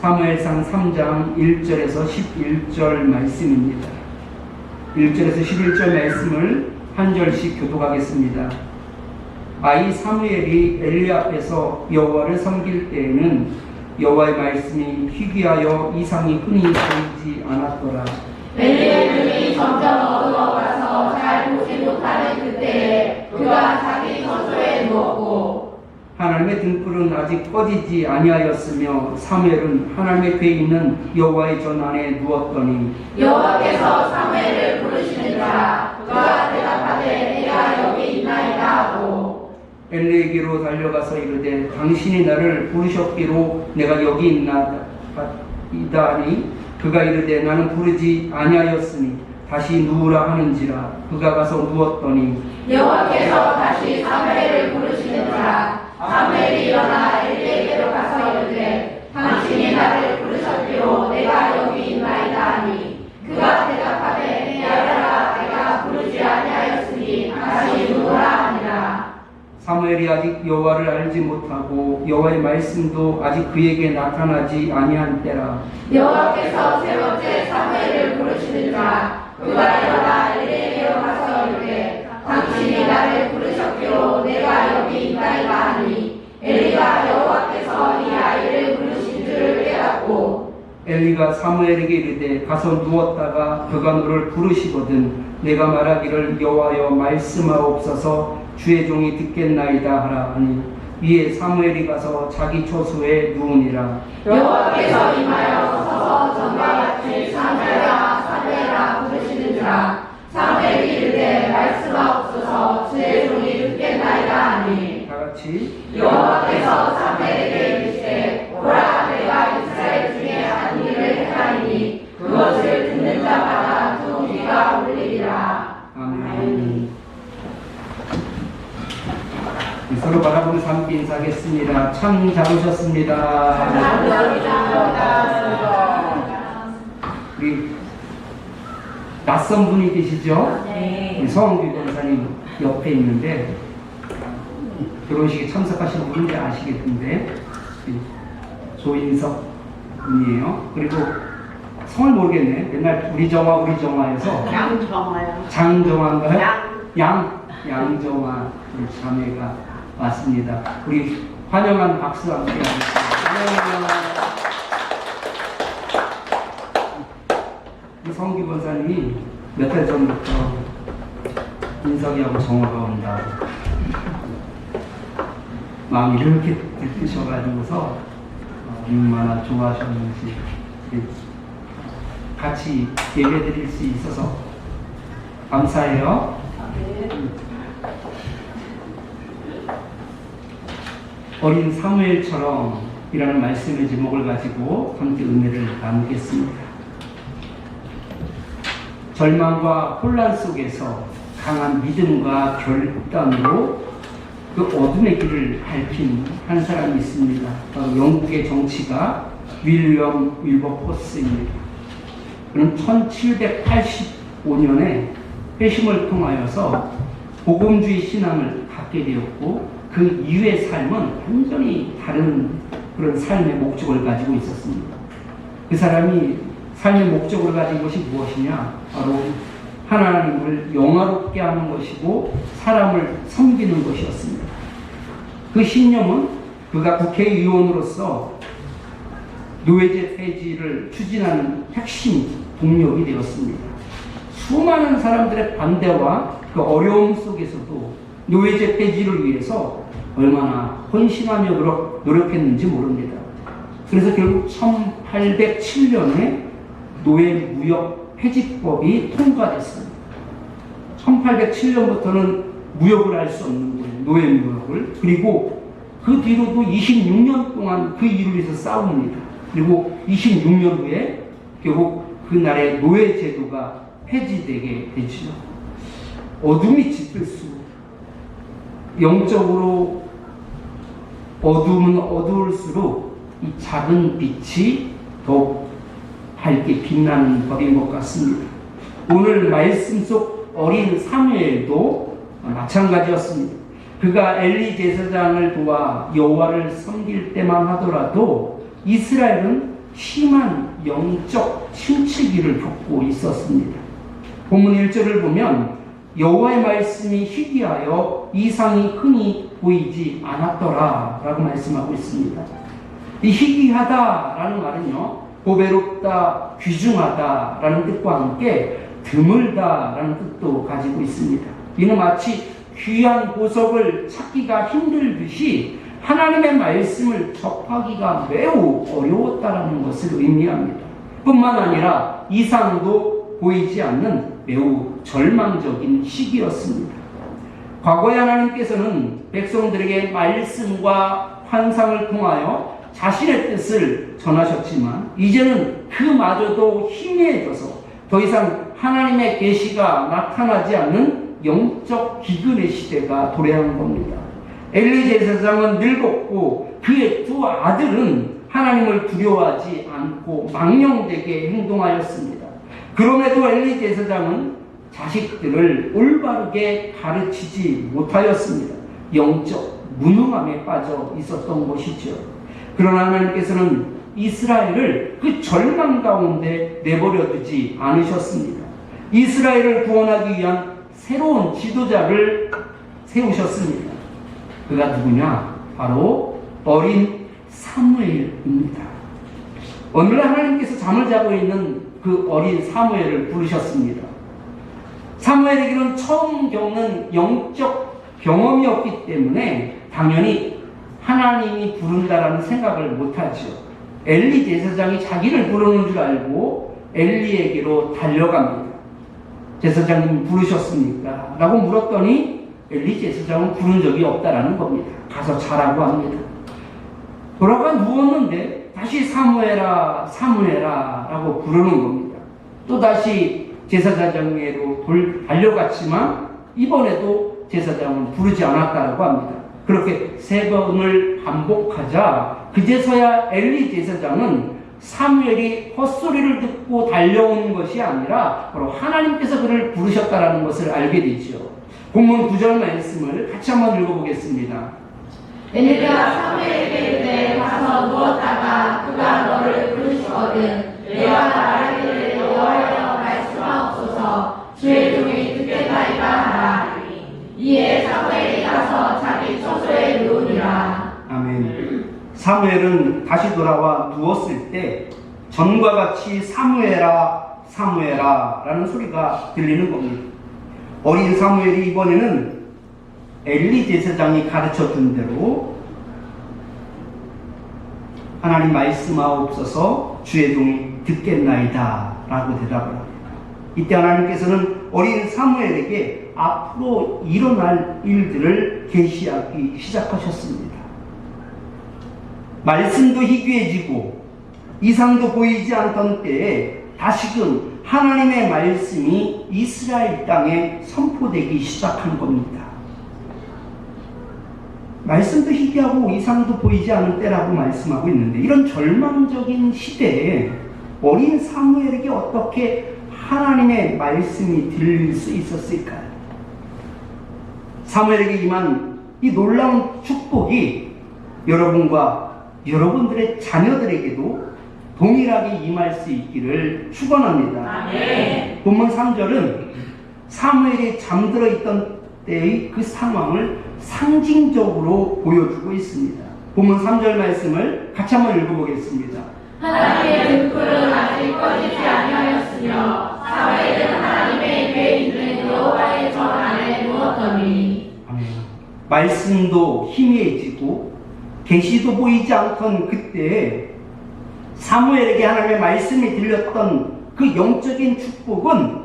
사무엘상 3장 1절에서 11절 말씀입니다. 1절에서 11절 말씀을 한 절씩 교독하겠습니다. 아이 사무엘이 엘리 앞에서 여호와를 섬길 때에는 여호와의 말씀이 희귀하여 이상이 흔히 보이지 않았더라. 엘리의 눈이 점점 어두워가서 잘 보지 못하는 그때에 그가 자기 처소에 누웠고 하나님의 등불은 아직 꺼지지 아니하였으며 사무엘은 하나님의 궤에 있는 여호와의 전 안에 누웠더니 여호와께서 사무엘을 부르시니라. 그가 대답하되 내가 여기 있나이다 하고 엘리에게로 달려가서 이르되 당신이 나를 부르셨기로 내가 여기 있나이다니 그가 이르되 나는 부르지 아니하였으니 다시 누우라 하는지라. 그가 가서 누웠더니 여호와께서 다시 사무엘을 부르시니라. 사무엘이 일어나 엘리에게로 가서 이르되 당신이 나를 부르셨기로 내가 여기 있나이다 하니 그가 대답하되 내가 부르지 아니하였으니 다시 누우라 하니라. 사무엘이 아직 여호와를 알지 못하고 여호와의 말씀도 아직 그에게 나타나지 아니한 때라. 여호와께서 세 번째 사무엘을 부르시니라. 그가 일어나 엘리에게로 가서 이르되 당신이 나를 부르셨기로 내가 여기 있나이다 하니 엘리가 여호와께서 이 아이를 부르신 줄을 깨닫고 엘리가 사무엘에게 이르되 가서 누웠다가 그가 너를 부르시거든 내가 말하기를 여호와여 말씀하옵소서 주의 종이 듣겠나이다 하라 하니 이에 사무엘이 가서 자기 처소에 누우니라. 여호와께서 임하여 서서 전과 같이 사무엘아 부르시는지라. 사무엘이 이르되 말씀하옵소서 주의 종이 듣겠나이다 하니 다같이 여호와께서 사무엘에게 이르시되 보라 내가 이스라엘 중에 한 일을 행하리니 그것을 듣는 자마다 두 귀가 울리리라. 아멘. 서로 바라보면서 함께 인사하겠습니다. 참 잘 오셨습니다. 우리 낯선 분이 계시죠? 네. 서홍규 권사님 옆에 있는데 결혼식에 참석하신 분인지 아시겠는데 조인석 분이에요. 그리고 성을 모르겠네. 맨날 우리 정화 해서 양정화요. 장정화인가요? 양정화 우리 자매가 왔습니다. 우리 환영한 박수 함께 하겠습니다. 우리 성규 권사님이 몇 달 전부터 인석이하고 정화가 온다 마음이 이렇게 들뜨셔가지고서 얼마나 좋아하셨는지 같이 예배드릴 수 있어서 감사해요. 어린 사무엘처럼 이라는 말씀의 제목을 가지고 함께 은혜를 나누겠습니다. 절망과 혼란 속에서 강한 믿음과 결단으로 그 어둠의 길을 밝힌 한 사람이 있습니다. 바로 영국의 정치가 윌리엄 윌버포스입니다. 그는 1785년에 회심을 통하여서 복음주의 신앙을 갖게 되었고 그 이후의 삶은 완전히 다른 그런 삶의 목적을 가지고 있었습니다. 그 사람이 삶의 목적을 가진 것이 무엇이냐? 바로 하나님을 영화롭게 하는 것이고 사람을 섬기는 것이었습니다. 그 신념은 그가 국회의원으로서 노예제 폐지를 추진하는 핵심 동력이 되었습니다. 수많은 사람들의 반대와 그 어려움 속에서도 노예제 폐지를 위해서 얼마나 헌신하며 노력했는지 모릅니다. 그래서 결국 1807년에 노예무역 폐지법이 통과됐습니다. 1807년부터는 무역을 할 수 없는 거예요. 노예무역을. 그리고 그 뒤로도 26년 동안 그 일을 위해서 싸웁니다. 그리고 26년 후에 결국 그날의 노예 제도가 폐지되게 되죠. 어둠이 짙을수록 영적으로 어둠은 어두울수록 이 작은 빛이 더욱 밝게 빛나는 법인 것 같습니다. 오늘 말씀 속 어린 사무엘도 마찬가지였습니다. 그가 엘리 제사장을 도와 여호와를 섬길 때만 하더라도 이스라엘은 심한 영적 침체기를 겪고 있었습니다. 본문 1절을 보면 여호와의 말씀이 희귀하여 이상이 흔히 보이지 않았더라 라고 말씀하고 있습니다. 이 희귀하다라는 말은요, 보배롭다, 귀중하다라는 뜻과 함께 드물다라는 뜻도 가지고 있습니다. 이는 마치 귀한 보석을 찾기가 힘들듯이 하나님의 말씀을 접하기가 매우 어려웠다라는 것을 의미합니다. 뿐만 아니라 이상도 보이지 않는 매우 절망적인 시기였습니다. 과거에 하나님께서는 백성들에게 말씀과 환상을 통하여 자신의 뜻을 전하셨지만 이제는 그마저도 희미해져서 더 이상 하나님의 계시가 나타나지 않는 영적 기근의 시대가 도래한 겁니다. 엘리 제사장은 늙었고 그의 두 아들은 하나님을 두려워하지 않고 망령되게 행동하였습니다. 그럼에도 엘리 제사장은 자식들을 올바르게 가르치지 못하였습니다. 영적 무능함에 빠져 있었던 것이죠. 그러나 하나님께서는 이스라엘을 그 절망 가운데 내버려 두지 않으셨습니다. 이스라엘을 구원하기 위한 새로운 지도자를 세우셨습니다. 그가 누구냐? 바로 어린 사무엘입니다. 오늘 하나님께서 잠을 자고 있는 그 어린 사무엘을 부르셨습니다. 사무엘에게는 처음 겪는 영적 경험이었기 때문에 당연히 하나님이 부른다라는 생각을 못하죠. 엘리 제사장이 자기를 부르는 줄 알고 엘리에게로 달려갑니다. 제사장님 부르셨습니까? 라고 물었더니 엘리 제사장은 부른 적이 없다라는 겁니다. 가서 자라고 합니다. 돌아가 누웠는데 다시 사무엘아 사무엘아 라고 부르는 겁니다. 또다시 제사장에게로 달려갔지만 이번에도 제사장은 부르지 않았다라고 합니다. 그렇게 3번을 반복하자 그제서야 엘리 제사장은 사무엘이 헛소리를 듣고 달려온 것이 아니라 바로 하나님께서 그를 부르셨다라는 것을 알게 되죠. 본문 9절 말씀을 같이 한번 읽어보겠습니다. 엘리가 사무엘에게 이르되 가서 누웠다가 그가 너를 부르시거든 내가 말하기를 여호와여 말씀하옵소서 주의 종이 듣겠나이다 하라. 이에 사무엘이 가서 자기 처소에 누우니라. 아멘. 사무엘은 다시 돌아와 누웠을 때 전과 같이 사무엘아 사무엘아 라는 소리가 들리는 겁니다. 어린 사무엘이 이번에는 엘리 제사장이 가르쳐준 대로 하나님 말씀하옵소서 주의 종이 듣겠나이다 라고 대답을 합니다. 이때 하나님께서는 어린 사무엘에게 앞으로 일어날 일들을 계시하기 시작하셨습니다. 말씀도 희귀해지고 이상도 보이지 않던 때에 다시금 하나님의 말씀이 이스라엘 땅에 선포되기 시작한 겁니다. 말씀도 희귀하고 이상도 보이지 않은 때라고 말씀하고 있는데 이런 절망적인 시대에 어린 사무엘에게 어떻게 하나님의 말씀이 들릴 수 있었을까요? 사무엘에게 임한 이 놀라운 축복이 여러분과 여러분들의 자녀들에게도 동일하게 임할 수 있기를 축원합니다. 아멘. 본문 3절은 사무엘이 잠들어 있던 때의 그 상황을 상징적으로 보여주고 있습니다. 본문 3절 말씀을 같이 한번 읽어보겠습니다. 하나님의 등불은 아직 꺼지지 아니하였으며 사무엘은 하나님의 궤에 있는 여호와의 전 안에 누웠더니. 아멘. 말씀도 희미해지고 계시도 보이지 않던 그때에 사무엘에게 하나님의 말씀이 들렸던 그 영적인 축복은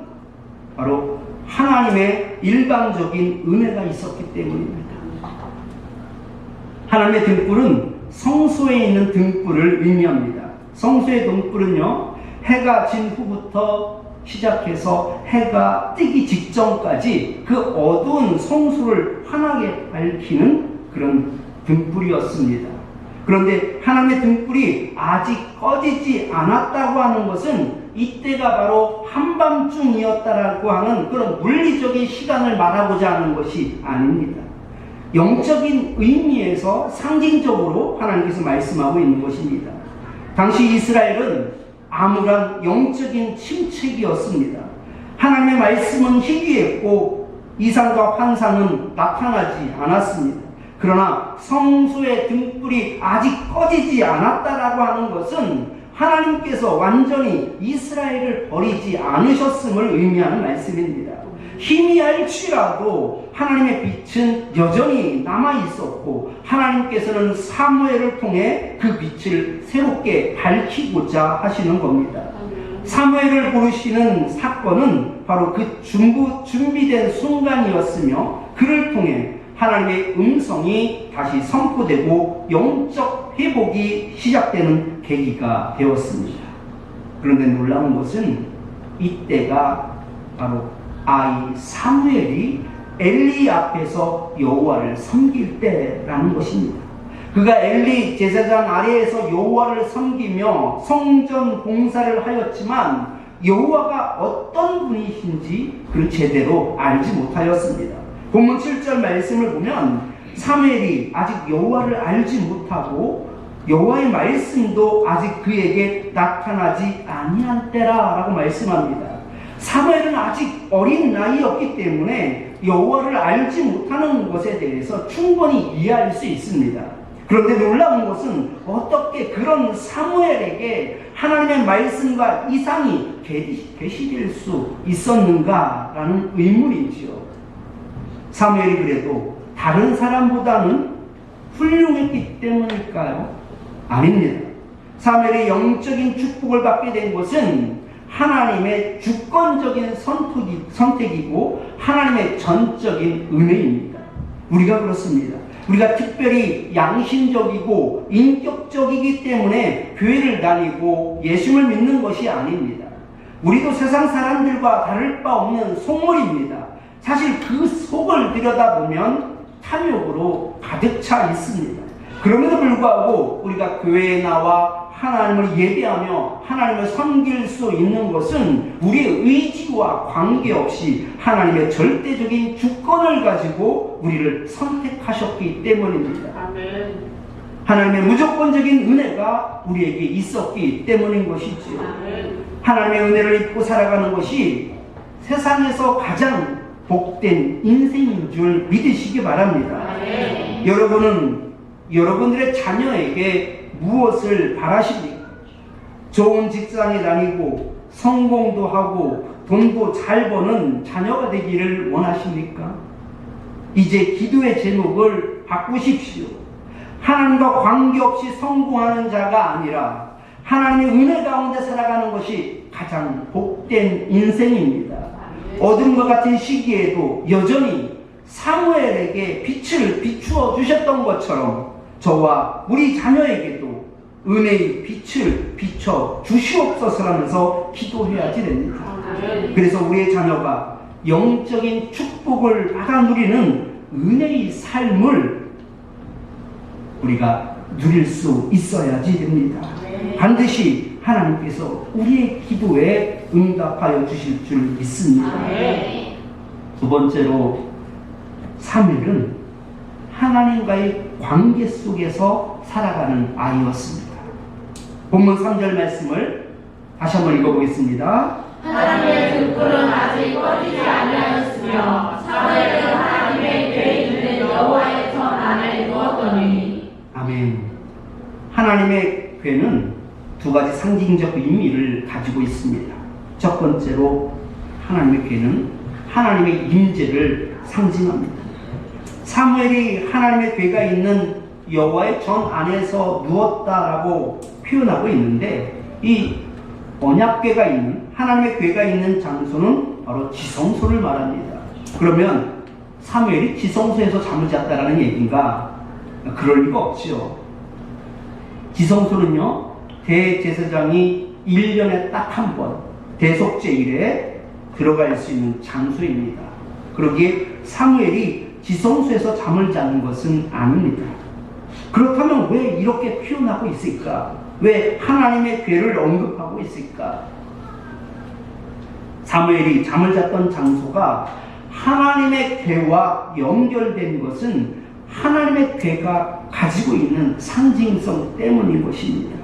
바로 하나님의 일방적인 은혜가 있었기 때문입니다. 하나님의 등불은 성소에 있는 등불을 의미합니다. 성소의 등불은요, 해가 진 후부터 시작해서 해가 뜨기 직전까지 그 어두운 성소를 환하게 밝히는 그런 등불이었습니다. 그런데 하나님의 등불이 아직 꺼지지 않았다고 하는 것은 이때가 바로 한밤중이었다라고 하는 그런 물리적인 시간을 말하고자 하는 것이 아닙니다. 영적인 의미에서 상징적으로 하나님께서 말씀하고 있는 것입니다. 당시 이스라엘은 암울한 영적인 침체기였습니다. 하나님의 말씀은 희귀했고 이상과 환상은 나타나지 않았습니다. 그러나 성소의 등불이 아직 꺼지지 않았다라고 하는 것은 하나님께서 완전히 이스라엘을 버리지 않으셨음을 의미하는 말씀입니다. 희미할지라도 하나님의 빛은 여전히 남아있었고 하나님께서는 사무엘을 통해 그 빛을 새롭게 밝히고자 하시는 겁니다. 사무엘을 부르시는 사건은 바로 그 준비된 순간이었으며 그를 통해 하나님의 음성이 다시 선포되고 영적 회복이 시작되는 계기가 되었습니다. 그런데 놀라운 것은 이때가 바로 아이 사무엘이 엘리 앞에서 여호와를 섬길 때라는 것입니다. 그가 엘리 제사장 아래에서 여호와를 섬기며 성전 봉사를 하였지만 여호와가 어떤 분이신지 그를 제대로 알지 못하였습니다. 본문 7절 말씀을 보면 사무엘이 아직 여호와를 알지 못하고 여호와의 말씀도 아직 그에게 나타나지 아니한 때라라고 말씀합니다. 사무엘은 아직 어린 나이였기 때문에 여호와를 알지 못하는 것에 대해서 충분히 이해할 수 있습니다. 그런데 놀라운 것은 어떻게 그런 사무엘에게 하나님의 말씀과 이상이 계시될 수 있었는가라는 의문이지요. 사무엘이 그래도 다른 사람보다는 훌륭했기 때문일까요? 아닙니다. 사무엘이 영적인 축복을 받게 된 것은 하나님의 주권적인 선택이고 하나님의 전적인 은혜입니다. 우리가 그렇습니다. 우리가 특별히 양심적이고 인격적이기 때문에 교회를 다니고 예수를 믿는 것이 아닙니다. 우리도 세상 사람들과 다를 바 없는 속물입니다. 사실 그 속을 들여다보면 탐욕으로 가득 차 있습니다. 그럼에도 불구하고 우리가 교회에 나와 하나님을 예배하며 하나님을 섬길 수 있는 것은 우리의 의지와 관계없이 하나님의 절대적인 주권을 가지고 우리를 선택하셨기 때문입니다. 아멘. 하나님의 무조건적인 은혜가 우리에게 있었기 때문인 것이지요. 아멘. 하나님의 은혜를 입고 살아가는 것이 세상에서 가장 복된 인생인 줄 믿으시기 바랍니다. 아멘. 여러분은 여러분들의 자녀에게 무엇을 바라십니까? 좋은 직장에 다니고 성공도 하고 돈도 잘 버는 자녀가 되기를 원하십니까? 이제 기도의 제목을 바꾸십시오. 하나님과 관계없이 성공하는 자가 아니라 하나님의 은혜 가운데 살아가는 것이 가장 복된 인생입니다. 어둠과 같은 시기에도 여전히 사무엘에게 빛을 비추어 주셨던 것처럼 저와 우리 자녀에게도 은혜의 빛을 비춰 주시옵소서라면서 기도해야지 됩니다. 그래서 우리의 자녀가 영적인 축복을 받아 누리는 은혜의 삶을 우리가 누릴 수 있어야지 됩니다. 반드시 하나님께서 우리의 기도에 응답하여 주실 줄 믿습니다. 두 번째로 사무엘은 하나님과의 관계 속에서 살아가는 아이였습니다. 본문 3절 말씀을 다시 한번 읽어보겠습니다. 하나님의 등불은 아직 꺼지지 아니하였으며 사무엘은 하나님의 궤에 있는 여호와의 전 안에 누웠더니. 아멘. 하나님의 궤는 두 가지 상징적 의미를 가지고 있습니다. 첫 번째로 하나님의 궤는 하나님의 임재를 상징합니다. 사무엘이 하나님의 궤가 있는 여호와의 전 안에서 누웠다라고 표현하고 있는데 이 언약궤가 있는 하나님의 궤가 있는 장소는 바로 지성소를 말합니다. 그러면 사무엘이 지성소에서 잠을 잤다라는 얘기인가? 그럴 리가 없죠. 지성소는요 대제사장이 1년에 딱 한 번 대속제일에 들어갈 수 있는 장소입니다. 그러기에 사무엘이 지성소에서 잠을 자는 것은 아닙니다. 그렇다면 왜 이렇게 표현하고 있을까? 왜 하나님의 궤를 언급하고 있을까? 사무엘이 잠을 잤던 장소가 하나님의 궤와 연결된 것은 하나님의 궤가 가지고 있는 상징성 때문인 것입니다.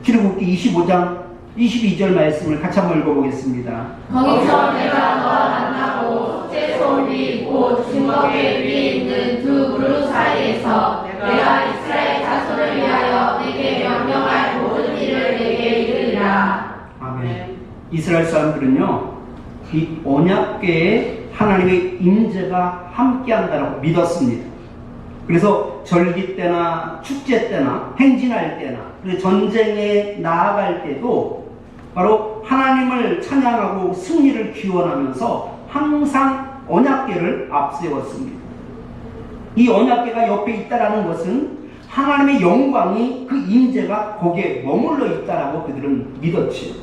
출애굽기 25장 22절 말씀을 같이 한번 읽어보겠습니다. 거기서 내가 너와 만나고 숫제소 위 곧 증거궤 위에 있는 두 그루 사이에서 내가 이스라엘 자손을 위하여 내게 명령할 모든 일을 내게 이르리라. 아멘. 이스라엘 사람들은요, 이 언약궤에 하나님의 임재가 함께한다라고 믿었습니다. 그래서 절기 때나 축제 때나 행진할 때나 그리고 전쟁에 나아갈 때도 바로 하나님을 찬양하고 승리를 기원하면서 항상 언약궤를 앞세웠습니다. 이 언약궤가 옆에 있다라는 것은 하나님의 영광이 그 임재가 거기에 머물러 있다라고 그들은 믿었지요.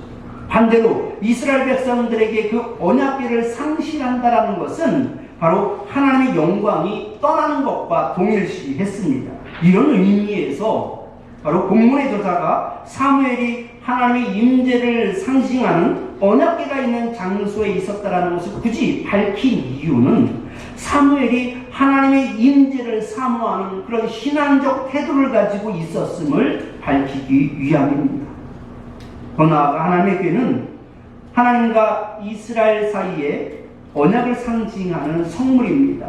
반대로 이스라엘 백성들에게 그 언약궤를 상실한다라는 것은 바로 하나님의 영광이 떠나는 것과 동일시했습니다. 이런 의미에서 바로 본문의 저자가 사무엘이 하나님의 임재를 상징하는 언약궤가 있는 장소에 있었다라는 것을 굳이 밝힌 이유는 사무엘이 하나님의 임재를 사모하는 그런 신앙적 태도를 가지고 있었음을 밝히기 위함입니다. 더 나아가 하나님의 궤는 하나님과 이스라엘 사이에 언약을 상징하는 성물입니다.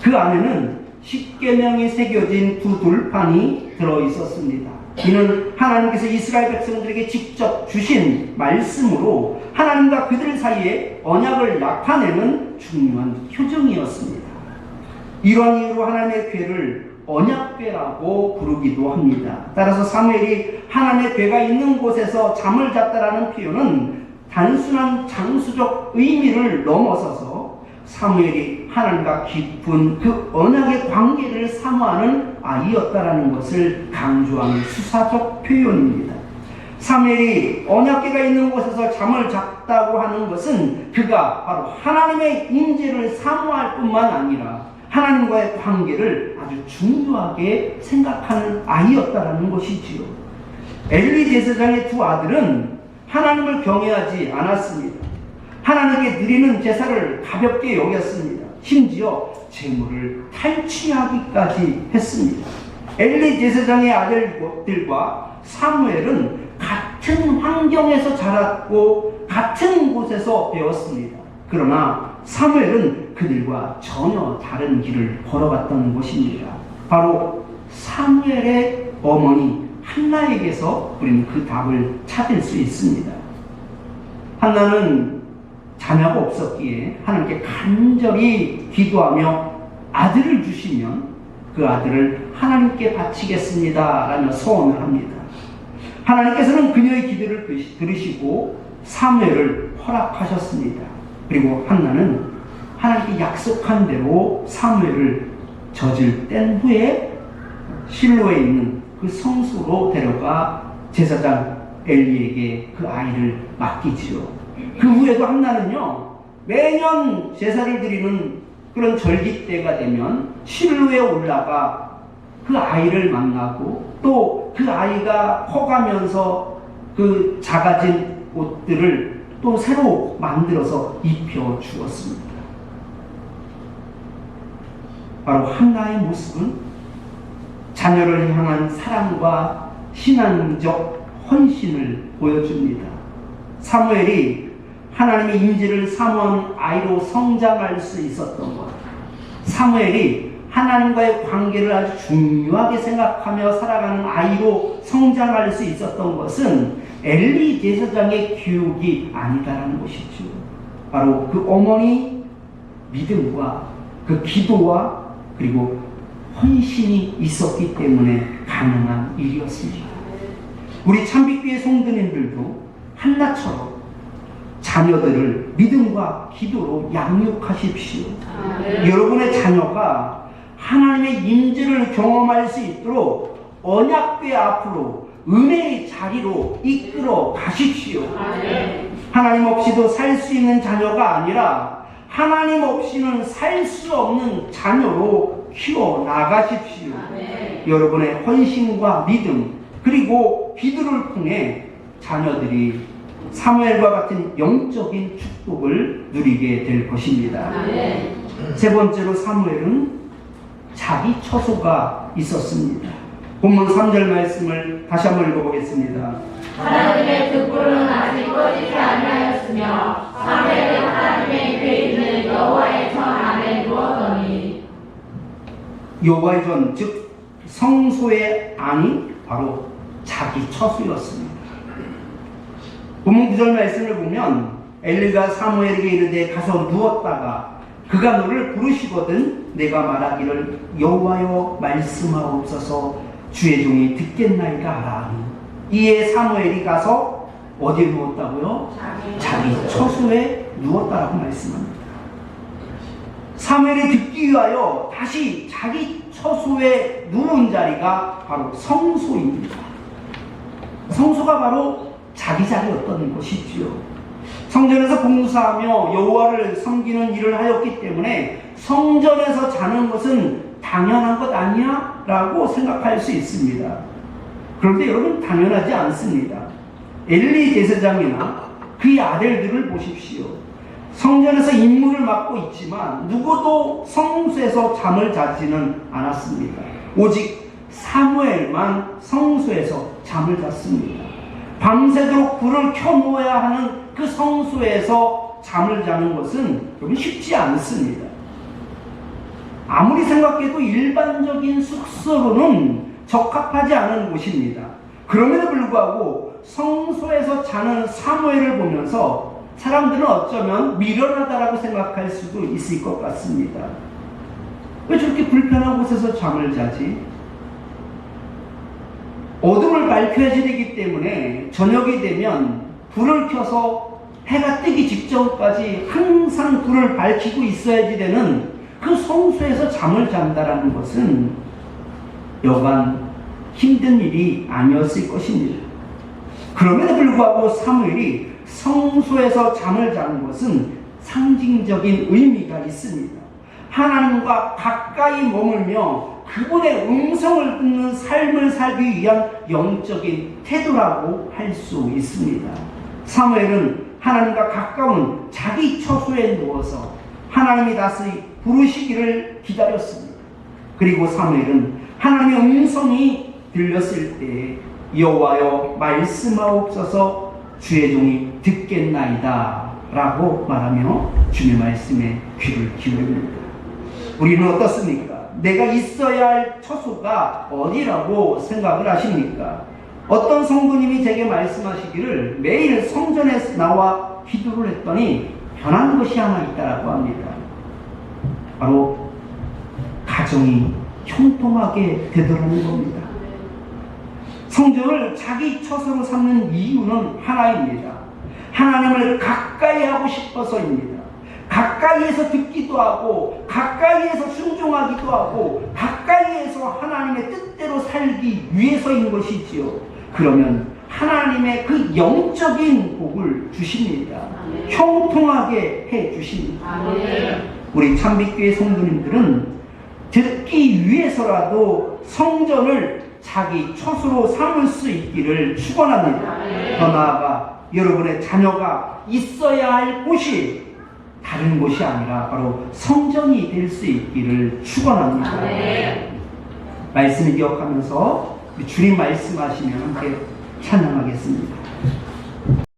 그 안에는 십계명이 새겨진 두 돌판이 들어있었습니다. 이는 하나님께서 이스라엘 백성들에게 직접 주신 말씀으로 하나님과 그들 사이에 언약을 나타내는 중요한 표정이었습니다. 이러한 이유로 하나님의 궤를 언약궤라고 부르기도 합니다. 따라서 사무엘이 하나님의 궤가 있는 곳에서 잠을 잤다라는 표현은 단순한 장수적 의미를 넘어서서 사무엘이 하나님과 깊은 그 언약의 관계를 사모하는 아이였다라는 것을 강조하는 수사적 표현입니다. 사무엘이 언약궤가 있는 곳에서 잠을 잤다고 하는 것은 그가 바로 하나님의 임재를 사모할 뿐만 아니라 하나님과의 관계를 아주 중요하게 생각하는 아이였다라는 것이지요. 엘리 제사장의 두 아들은 하나님을 경외하지 않았습니다. 하나님께 드리는 제사를 가볍게 여겼습니다. 심지어 재물을 탈취하기까지 했습니다. 엘리 제사장의 아들들과 사무엘은 같은 환경에서 자랐고 같은 곳에서 배웠습니다. 그러나 사무엘은 그들과 전혀 다른 길을 걸어갔던 것입니다. 바로 사무엘의 어머니 한나에게서 우리는 그 답을 찾을 수 있습니다. 한나는 자녀가 없었기에 하나님께 간절히 기도하며 아들을 주시면 그 아들을 하나님께 바치겠습니다 라며 소원을 합니다. 하나님께서는 그녀의 기도를 들으시고 사무엘을 허락하셨습니다. 그리고 한나는 하나님께 약속한 대로 사무엘을 젖을 뗀 후에 실로에 있는 그 성소로 데려가 제사장 엘리에게 그 아이를 맡기지요. 그 후에도 한나는요, 매년 제사를 드리는 그런 절기 때가 되면 실로에 올라가 그 아이를 만나고 또 그 아이가 커가면서 그 작아진 옷들을 또 새로 만들어서 입혀 주었습니다. 바로 한나의 모습은 자녀를 향한 사랑과 신앙적 헌신을 보여줍니다. 사무엘이 하나님의 임재를 사모하는 아이로 성장할 수 있었던 것, 사무엘이 하나님과의 관계를 아주 중요하게 생각하며 살아가는 아이로 성장할 수 있었던 것은 엘리 제사장의 교육이 아니다라는 것이죠. 바로 그 어머니 믿음과 그 기도와 그리고 헌신이 있었기 때문에 가능한 일이었습니다. 우리 참빛교회 성도님들도 한나처럼 자녀들을 믿음과 기도로 양육하십시오. 여러분의 자녀가 하나님의 임재를 경험할 수 있도록 언약궤 앞으로 은혜의 자리로 이끌어 가십시오. 하나님 없이도 살 수 있는 자녀가 아니라 하나님 없이는 살 수 없는 자녀로 키워 나가십시오. 여러분의 헌신과 믿음 그리고 기도를 통해 자녀들이 사무엘과 같은 영적인 축복을 누리게 될 것입니다. 세 번째로 사무엘은 자기 처소가 있었습니다. 본문 3절 말씀을 다시 한번 읽어보겠습니다. 하나님의 등불은 아직 꺼지지 아니하였으며 사무엘은 하나님의 궤에 있는 여호와의 전 안에 누웠더니. 여호와의 전, 즉 성소의 안이 바로 자기 처소였습니다. 본문 9절 말씀을 보면 엘리가 사무엘에게 이르되 가서 누웠다가 그가 너를 부르시거든 내가 말하기를 여호와여 말씀하옵소서 주의 종이 듣겠나이다 하라니. 이에 사무엘이 가서 어디에 누웠다고요? 자기 처소에 누웠다라고 말씀합니다. 사무엘이 듣기 위하여 다시 자기 처소에 누운 자리가 바로 성소입니다. 성소가 바로 자기 자리였던 것이지요. 성전에서 봉사하며 여호와를 섬기는 일을 하였기 때문에 성전에서 자는 것은 당연한 것 아니야? 라고 생각할 수 있습니다. 그런데 여러분, 당연하지 않습니다. 엘리 제사장이나 그의 아들들을 보십시오. 성전에서 임무를 맡고 있지만 누구도 성소에서 잠을 자지는 않았습니다. 오직 사무엘만 성소에서 잠을 잤습니다. 밤새도록 불을 켜놓아야 하는 그 성소에서 잠을 자는 것은 여러분 쉽지 않습니다. 아무리 생각해도 일반적인 숙소로는 적합하지 않은 곳입니다. 그럼에도 불구하고 성소에서 자는 사무엘을 보면서 사람들은 어쩌면 미련하다라고 생각할 수도 있을 것 같습니다. 왜 저렇게 불편한 곳에서 잠을 자지? 어둠을 밝혀야 되기 때문에 저녁이 되면 불을 켜서 해가 뜨기 직전까지 항상 불을 밝히고 있어야지 되는 그 성소에서 잠을 잔다라는 것은 여간 힘든 일이 아니었을 것입니다. 그럼에도 불구하고 사무엘이 성소에서 잠을 자는 것은 상징적인 의미가 있습니다. 하나님과 가까이 머물며 그분의 음성을 듣는 삶을 살기 위한 영적인 태도라고 할 수 있습니다. 사무엘은 하나님과 가까운 자기 처소에 누워서 하나님이 다시 부르시기를 기다렸습니다. 그리고 사무엘은 하나님의 음성이 들렸을 때 여호와여 말씀하옵소서 주의 종이 듣겠나이다 라고 말하며 주님의 말씀에 귀를 기울입니다. 우리는 어떻습니까? 내가 있어야 할 처소가 어디라고 생각을 하십니까? 어떤 성도님이 제게 말씀하시기를 매일 성전에 나와 기도를 했더니 변한 것이 하나 있다라고 합니다. 바로 가정이 형통하게 되더라는 겁니다. 성전을 자기 처소로 삼는 이유는 하나입니다. 하나님을 가까이 하고 싶어서입니다. 가까이에서 듣기도 하고 가까이에서 순종하기도 하고 가까이에서 하나님의 뜻대로 살기 위해서인 것이지요. 그러면 하나님의 그 영적인 복을 주십니다. 형통하게 해 주십니다. 우리 참빛교회 성도님들은 듣기 위해서라도 성전을 자기 처소로 삼을 수 있기를 축원합니다. 더 나아가 여러분의 자녀가 있어야 할 곳이 다른 곳이 아니라 바로 성전이 될 수 있기를 축원합니다. 말씀을 기억하면서 주님 말씀하시면 함께 찬양하겠습니다.